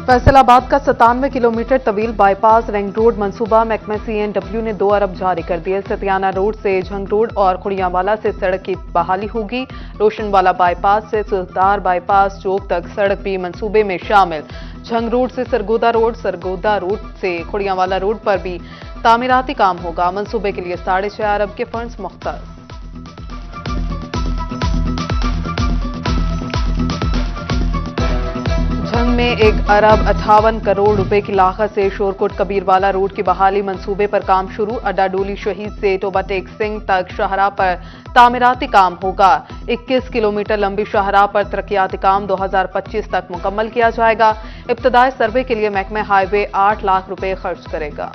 फैसलाबाद का 97 किलोमीटर तवील bypass ring road मंसूबा महकमा CNW ने 2 अरब जारी कर दिए। सतियाना रोड से झंग रोड और खुड़ियावाला से सड़क की बहाली होगी। रोशनवाला बाईपास से सुल्तान बाईपास चौक तक सड़क भी मंसूबे में शामिल। झंग रोड से सरगोदा रोड से खुड़ियावाला रोड पर भी तामीराती काम होगा। मंसूबे के लिए 6.5 अरब के फंड्स मुख्तार। झंग में 1 अरब 58 करोड़ रुपए की लागत से शोरकोट कबीरवाला रोड की बहाली मंसूबे पर काम शुरू। अड्डा डोली शहीद से टोबा टेक सिंह तक शाहराह पर तामीराती काम होगा। 21 किलोमीटर लंबी शाहराह पर तरक्याती काम 2025 तक मुकम्मल किया जाएगा। इब्तदाई सर्वे के लिए महकमा हाईवे 8 लाख रुपए खर्च करेगा।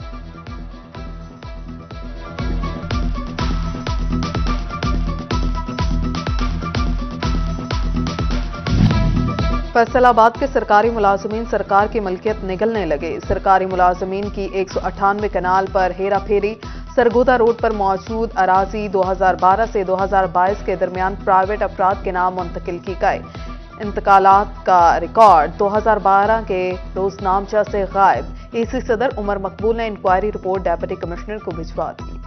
फैसलाबाद के सरकारी मुलाजमीन सरकार की मलकियत निगलने लगे। सरकारी मुलाजमीन की 198 कनाल पर हेरा फेरी। सरगोदा रोड पर मौजूद अराजी 2012 से 2022 के दरमियान प्राइवेट अफराद के नाम मुंतकिल की गए। इंतकालात का रिकॉर्ड 2012 के रोजनामचा से गायब। AC सदर उमर मकबूल ने इंक्वायरी रिपोर्ट डेप्यूटी कमिश्नर को भिजवा दी।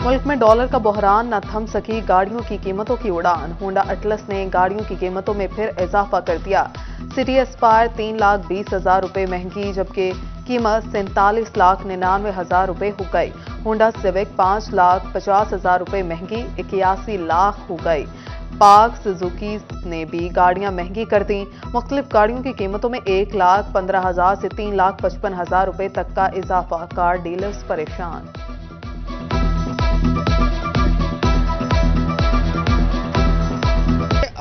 मुल्क में डॉलर का बहरान न थम सकी गाड़ियों की कीमतों की उड़ान। होंडा अटलस ने गाड़ियों की कीमतों में फिर इजाफा कर दिया। सिटी एस्पायर 3,20,000 रुपए महंगी, जबकि कीमत 47,99,000 रुपए हो गई। होंडा सिविक 5,50,000 रुपए महंगी, 81 लाख हो गई। पाक सुजुकी ने भी गाड़ियां महंगी कर दी। मुख्तलिफ गाड़ियों की कीमतों में 1,15,000 से 3,55,000 रुपए तक का इजाफा। कार डीलर्स परेशान।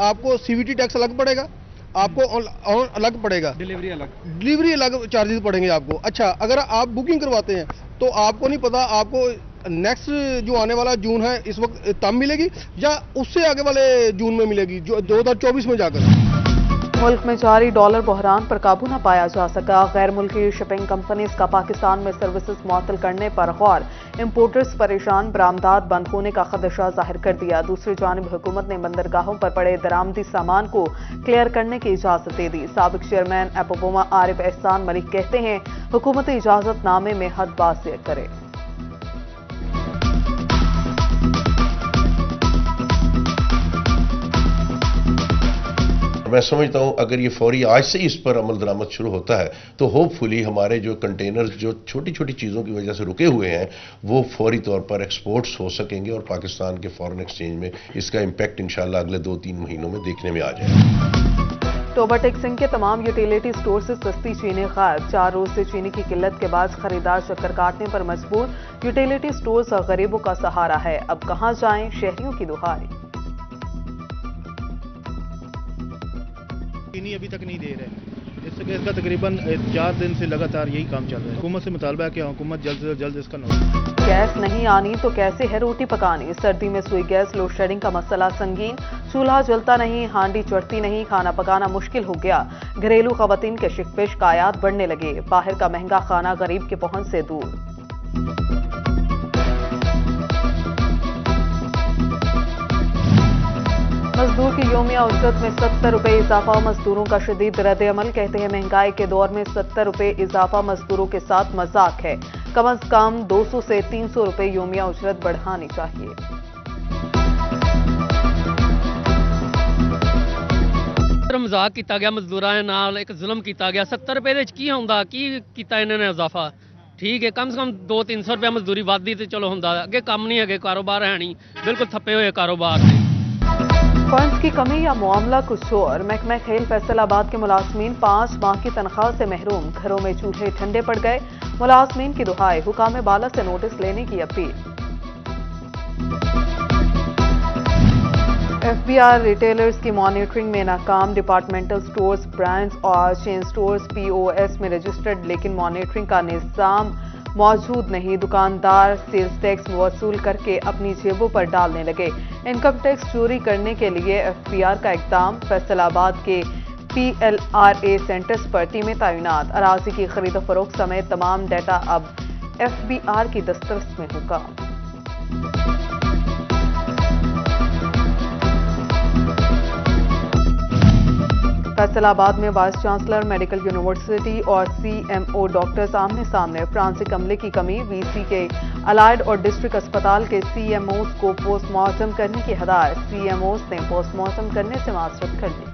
आपको CVT टैक्स अलग पड़ेगा, आपको अलग पड़ेगा, डिलीवरी अलग चार्जेस पड़ेंगे आपको। अच्छा, अगर आप बुकिंग करवाते हैं तो आपको नहीं पता आपको नेक्स्ट जो आने वाला जून है इस वक्त तब मिलेगी या उससे आगे वाले जून में मिलेगी, जो 2024 में जाकर। मुल्क में जारी डॉलर बहरान पर काबू न पाया जा सका। गैर मुल्की शिपिंग कंपनीज का पाकिस्तान में सर्विसेज मुअत्तल करने पर गौर। इंपोर्टर्स परेशान, बरामदात बंद होने का खदशा जाहिर कर दिया। दूसरी जानिब हुकूमत ने बंदरगाहों पर पड़े दरामदी सामान को क्लियर करने की इजाजत दे दी। साबिक चेयरमैन एपोबोमा आरिफ एहसान मलिक कहते हैं हुकूमत इजाजतनामे में हद वाज़ेह करे। मैं समझता हूं अगर ये फौरी आज से ही इस पर अमल दरामद शुरू होता है तो होपफुली हमारे जो कंटेनर्स जो छोटी छोटी चीज़ों की वजह से रुके हुए हैं वो फौरी तौर पर एक्सपोर्ट्स हो सकेंगे और पाकिस्तान के फॉरेन एक्सचेंज में इसका इम्पैक्ट इंशाल्लाह अगले 2-3 महीनों में देखने में आ जाएगा। टोबा टेक सिंह के तमाम यूटिलिटी स्टोर से सस्ती चीनी गायब। 4 रोज से चीनी की किल्लत के बाद खरीदार चक्कर काटने पर मजबूर। यूटिलिटी स्टोर्स गरीबों का सहारा है, अब कहां जाएं, शहरियों की दुहाई। चीनी अभी तक नहीं दे रहे। इसका तकरीबन 4 दिन से लगातार यही काम चल रहा है। हुकूमत से मुतालबा है कि हुकूमत जल्द से जल्द इसका गैस नहीं आनी तो कैसे है रोटी पकानी। सर्दी में सुई गैस लोड शेडिंग का मसला संगीन। चूल्हा जलता नहीं, हांडी चढ़ती नहीं, खाना पकाना मुश्किल हो गया। घरेलू खवातीन के शिकपेश कायात बढ़ने लगे। बाहर का महंगा खाना गरीब के पहुंच से दूर। मजदूर की यौमिया उजरत में 70 रुपए इजाफा। मजदूरों का शदीद रद्द-ए-अमल। कहते हैं महंगाई के दौर में 70 रुपए इजाफा मजदूरों के साथ मजाक है। कम अज कम 200 से 300 रुपए यौमिया उजरत बढ़ानी चाहिए। मजाक किया गया मजदूरों नाल, एक जुल्म किया गया। 70 रुपए की होंदा की किया इन्होंने इजाफा। ठीक है, कम से कम 200-300 रुपया मजदूरी वादी तो चलो होंदा। अगे काम नहीं है, कारोबार है नहीं, बिल्कुल थप्पे हुए कारोबार ने। फंड्स की कमी या मामला कुछ और। महकमा खेल फैसलाबाद के मुलाजमीन 5 माह की तनख्वाह से महरूम। घरों में चूल्हे ठंडे पड़ गए। मुलाजमीन की दुहाई, हुकाम बाला से नोटिस लेने की अपील। FBR रिटेलर्स की मॉनिटरिंग में नाकाम। डिपार्टमेंटल स्टोर्स, ब्रांड्स और चेन स्टोर्स POS में रजिस्टर्ड, लेकिन मॉनिटरिंग का निजाम मौजूद नहीं। दुकानदार सेल्स टैक्स वसूल करके अपनी जेबों पर डालने लगे। इनकम टैक्स चोरी करने के लिए FBR का इक़दाम। फैसलाबाद के PLRA सेंटर्स पर टीमें तैनात। अराजी की खरीद फरोख्त समेत तमाम डाटा अब FBR की दस्तरस में होगा। फैसलाबाद में वाइस चांसलर मेडिकल यूनिवर्सिटी और सीएमओ डॉक्टर्स आमने सामने। फ्रांसिक अमले की कमी, वीसी के अलाइड और डिस्ट्रिक्ट अस्पताल के सीएमओस को पोस्टमार्टम करने की हदायत। सीएमओस ने पोस्टमार्टम करने से माजरत कर दी।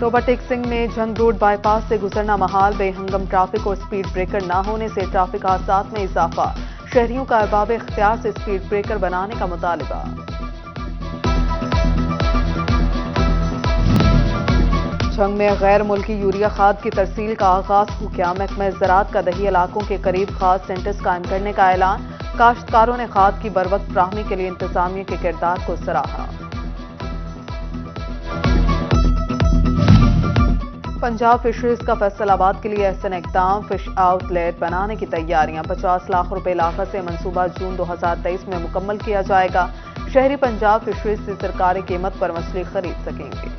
टोबा टेक सिंह में जंग रोड बाईपास से गुजरना महाल। बेहंगम ट्रैफिक और स्पीड ब्रेकर न होने से ट्रैफिक हादसात में इजाफा। शहरियों का अरबाब इख्तियार से स्पीड ब्रेकर बनाने का मुतालिबा। जंग में गैर मुल्की यूरिया खाद की तरसील का आगाज हो गया। महकमा ज़राअत का दही इलाकों के करीब खाद सेंटर्स कायम करने का ऐलान। काश्तकारों ने खाद की बरवक्त फ्राहमी के लिए इंतजामिया के किरदार को सराहा। पंजाब फिशरीज का फैसलाबाद के लिए एहसन इक़दाम। फिश आउटलेट बनाने की तैयारियां। 50 लाख रुपए लागत से मंसूबा जून 2023 में मुकम्मल किया जाएगा। शहरी पंजाब फिशरीज से सरकारी कीमत पर मछली खरीद सकेंगे।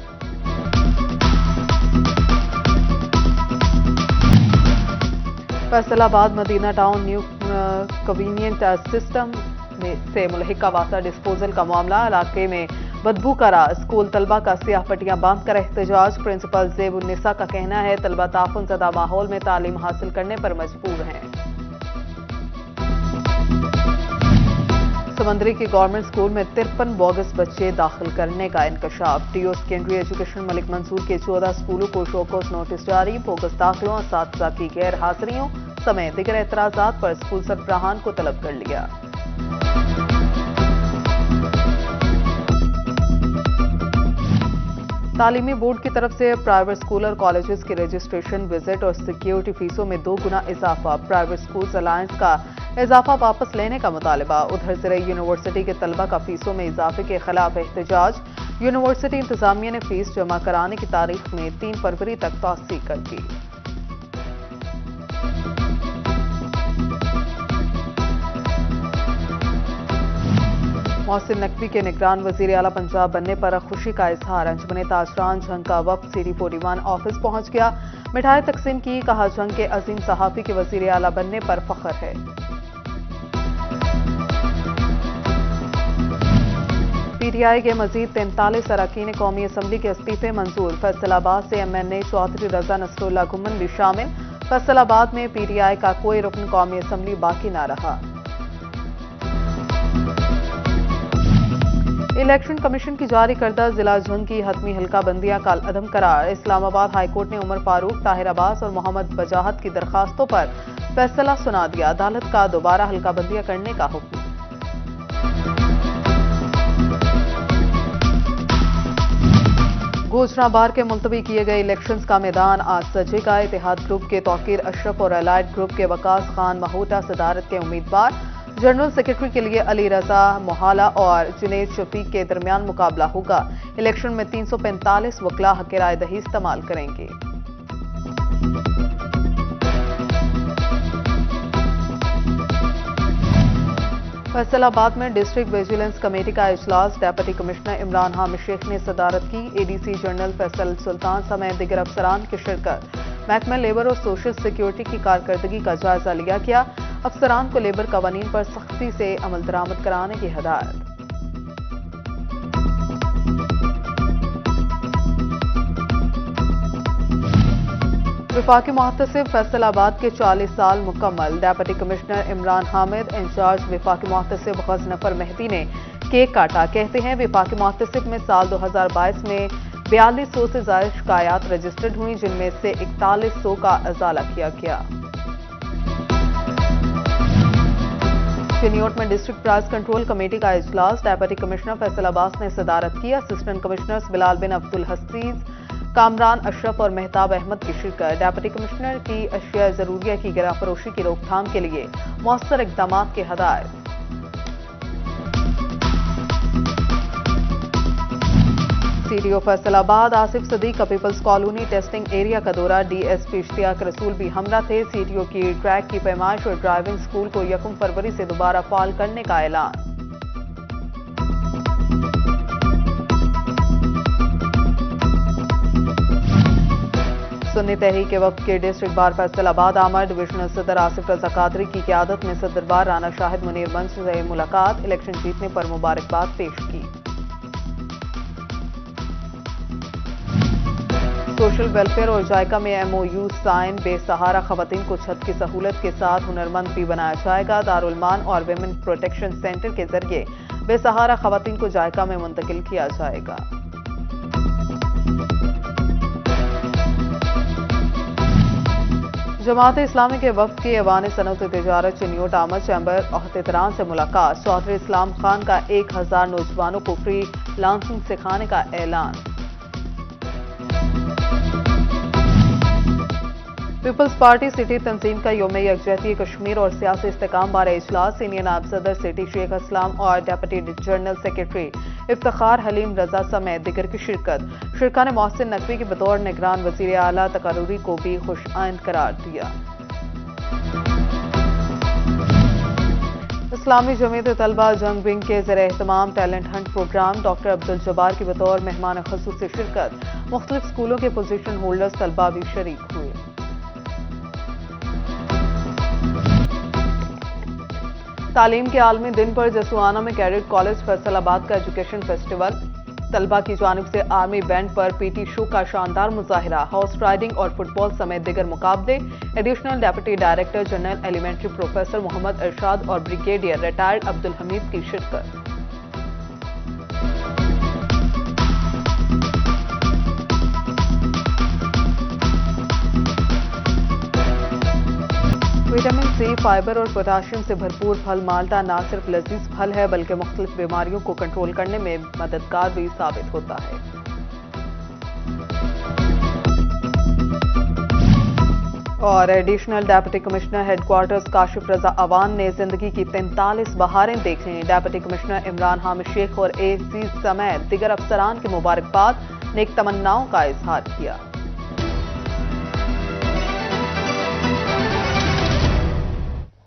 Faisalabad Madina town new convenient system से मुल्हिका वाटर डिस्पोजल का मामला। इलाके में बदबू का राज। स्कूल तलबा का सियाह पट्टियां बांध कर एहतजाज। प्रिंसिपल ज़ेबुन्निसा का कहना है तलबा ताफुन ज़दा माहौल में तालीम हासिल करने पर मजबूर हैं। समंदरी के गवर्नमेंट स्कूल में 53 बोगस बच्चे दाखिल करने का इंकशाफ। DO secondary education Malik Mansoor के 14 स्कूलों को शोकॉज नोटिस जारी। बोगस दाखिलों, असातिज़ा की गैर हाजिरियों समेत दीगर एतराजात पर स्कूल सरबराहान को तलब कर लिया। तालीमी बोर्ड की तरफ से प्राइवेट स्कूल और कॉलेजेस की रजिस्ट्रेशन, विजिट और सिक्योरिटी फीसों में 2 गुना इजाफा। प्राइवेट स्कूल्स अलायंस का इजाफा वापस लेने का मुतालिबा। उधर ज़रई यूनिवर्सिटी के तलबा का फीसों में इजाफे के खिलाफ एहतजाज। यूनिवर्सिटी इंतजामिया ने फीस जमा कराने की तारीख में 3 फरवरी तक तौसीक कर दी। मोहसिन नकवी के निगरान वजीर आला पंजाब बनने पर खुशी का इजहार। अंजुमन ताजरान जंग का वफ्द CD 41 ऑफिस पहुंच गया। मिठाई तकसीम की। कहा जंग के अजीम सहाफी के वजीर आला बनने पर फख्र है। PTI के मजीद 43 अरकान कौमी असम्बली के इस्तीफे मंजूर। फैसलाबाद से MNA चौधरी रजा नसरुल्लाह गुम्मन भी शामिल। फैसलाबाद में PTI का कोई रुकन कौमी असम्बली बाकी न रहा। इलेक्शन कमीशन की जारी करदा जिला जंग की हतमी हल्का बंदियां कल अदम करार। इस्लामाबाद हाईकोर्ट ने उमर फारूक, ताहिर अब्बास और मोहम्मद बजाहत की दरखास्तों पर फैसला सुना दिया। अदालत का दोबारा हल्का बंदियां करने का हुक्म। गोजराबार के मुलतवी किए गए इलेक्शंस का मैदान आज सजेगा। इतिहाद ग्रुप के तौकीर अशरफ और अलाइड ग्रुप के वकास खान महूटा सदारत के उम्मीदवार। जनरल सेक्रेटरी के लिए अली रजा मोहाला और जुनेद शफीक के दरमियान मुकाबला होगा। इलेक्शन में 345 वकला हक राय दही इस्तेमाल करेंगे। फैसलाबाद में डिस्ट्रिक्ट विजिलेंस कमेटी का इजलास। डेप्यूटी कमिश्नर इमरान हामिद शेख ने सदारत की। ADC जनरल फैसल सुल्तान समेत दिगर अफसरान की शिरकत। महकमा लेबर और सोशल सिक्योरिटी की कारकर्दगी का जायजा लिया गया। अफसरान को लेबर कवानीन पर सख्ती से अमल दरामद कराने की हदायत। वफाकी मुहतसिब फैसलाबाद के 40 साल मुकम्मल। Deputy commissioner Imran Hamid, in charge वफाकी मुहतसिब गजनफर मेहदी ने केक काटा। कहते हैं वफाकी मुहतसिब में साल 2022 में 4200 से ज्यादा शिकायत रजिस्टर्ड हुई, जिनमें से 4100 का अजाला किया गया। चिन्योट में डिस्ट्रिक्ट प्राइस कंट्रोल कमेटी का इजलास। डेप्यूटी कमिश्नर फैसलाबाद ने सदारत की। असिस्टेंट कमिश्नर्स बिलाल बिन अब्दुल हसीज, कामरान अशरफ और मेहताब अहमद की शिरकत। डेप्यूटी कमिश्नर की अशिया जरूरिया की गिराफरोशी की रोकथाम के लिए मौसर इकदाम की हदायत। CDO फैसलाबाद आसिफ सदीक का पीपल्स कॉलोनी टेस्टिंग एरिया का दौरा। DSP इश्तियाक रसूल भी हमरा थे। CDO की ट्रैक की पैमाइश और ड्राइविंग स्कूल को 1 फरवरी से दोबारा फाल करने का ऐलान। सुन्नी तहरीक वक्त के डिस्ट्रिक्ट बार फैसलाबाद आमद डिविजनल सदर आसिफ रजा कादरी की क़यादत में सदर बार राना शाहिद मुनीर मंच से मुलाकात, इलेक्शन जीतने पर मुबारकबाद पेश की। सोशल वेलफेयर और जायका में MOU साइन, बेसहारा खवातीन को छत की सहूलत के साथ हुनरमंद भी बनाया जाएगा। दारुल मान और विमेन प्रोटेक्शन सेंटर के जरिए बेसहारा खवातीन को जायका में मुंतकिल किया जाएगा। जमात इस्लामी के वफ्द की ऐवान सनअत तिजारत चिन्योट आमद चैम्बर अहतराम से मुलाकात, चौधरी इस्लाम खान का 1000 नौजवानों को फ्री लांसिंग सिखाने का ऐलान। पीपल्स पार्टी सिटी तंजीम का यौम यकजहती कश्मीर और सियासी इस्तेकाम बारे इजलास, सीनियर नायब सदर सिटी शेख असलाम और deputy general secretary Iftikhar Haleem Raza समेत दिगर की शिरकत। शिरकान मोहसिन नकवी की बतौर निगरान वजीर आला तकरूरी को भी खुशआइंद करार दिया। इस्लामी जमीयत तलबा जंग विंग के ज़ेर एहतमाम talent hunt programme, doctor Abdul Jabbar की बतौर मेहमान ख़ुसूसी शिरकत। मुख्तलिफ स्कूलों के पोजीशन होल्डर्स तलबा भी शरीक हुए। तालीम के आलमी दिन पर जसुआना में कैडेट कॉलेज फैसलाबाद का एजुकेशन फेस्टिवल, तलबा की जानिब से आर्मी बैंड पर PT शो का शानदार मुजाहिरा, हॉर्स राइडिंग और फुटबॉल समेत दिगर मुकाबले। Additional deputy director general elementary professor Mohammad Arshad और ब्रिगेडियर रिटायर्ड अब्दुल हमीद की शिरकत। विटामिन C, फाइबर और पोटाशियम से भरपूर फल माल्टा न सिर्फ लजीज फल है बल्कि मुख्तलिफ बीमारियों को कंट्रोल करने में मददगार भी साबित होता है। और additional deputy commissioner headquarters Kashif Raza Awan ने जिंदगी की 43 बहारें देख लीं। डेप्यूटी कमिश्नर इमरान हामिद शेख और AC समेत दिगर अफसरान की मुबारकबाद, नेक तमन्नाओं का इजहार किया।